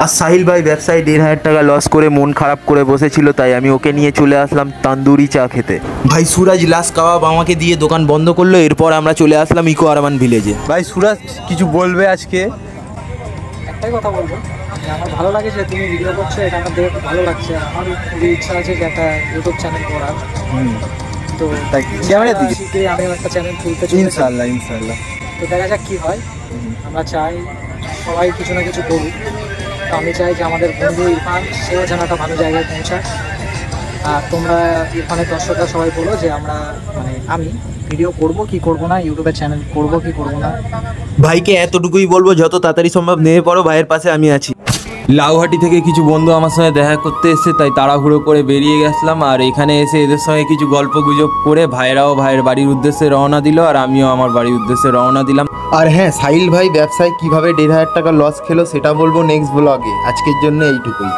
আর সাহিল ভাই ব্যবসায় 1,500 টাকা লস করে মন খারাপ করে বসেছিল, তাই আমি ওকে নিয়ে চলে আসলাম তান্দুরি চা খেতে। ভাই সুরাজ লাস কাবাব আমাকে দিয়ে দোকান বন্ধ করলো, এরপর আমরা চলে আসলাম ইকো আরমান ভিলেজে। ভাই সুরাজ কিছু বলবে আজকে? একটাই কথা বলবো, আমার ভালো লাগে যে তুমি ভিডিও করছো, এটা আমার দেখে খুব ভালো লাগছে। আমার খুবই ইচ্ছা আছে যে একটা ইউটিউব চ্যানেল করার। তো ক্যামেরার দিকে আমিও একটা চ্যানেল খুলতে চাই ইনশাআল্লাহ ইনশাআল্লাহ। তো দেখা যাক কী হয়। আমরা চাই সবাই কিছু না কিছু করুক। তো আমি চাই যে আমাদের বন্ধু ইরফান সেও যেন একটা ভালো জায়গায় পৌঁছায়। আর তোমরা ইরফানের দর্শকরা সবাই বলো যে আমরা আমি ভিডিও করব কি করব না, ইউটিউবের চ্যানেল করব কি করব না। ভাইকে এতটুকুই বলবো, যত তাড়াতাড়ি সম্ভব নেমে পড়ো, ভাইয়ের পাশে আমি আছি। লাউহাটি থেকে কিছু বন্ধু আমার সঙ্গে দেখা করতে এসে, তাই তাড়াহুড়ো করে বেরিয়ে গেছিলাম। আর এখানে এসে এদের সঙ্গে কিছু গল্প গুজব করে ভাইরাও ভাইয়ের বাড়ির উদ্দেশ্যে রওনা দিল, আর আমিও আমার বাড়ির উদ্দেশ্যে রওনা দিলাম। আর হ্যাঁ, সাহিল ভাই ব্যবসায় কিভাবে 1,500 টাকা লস খেলো সেটা বলবো নেক্সট ব্লগে। আজকের জন্য এইটুকুই।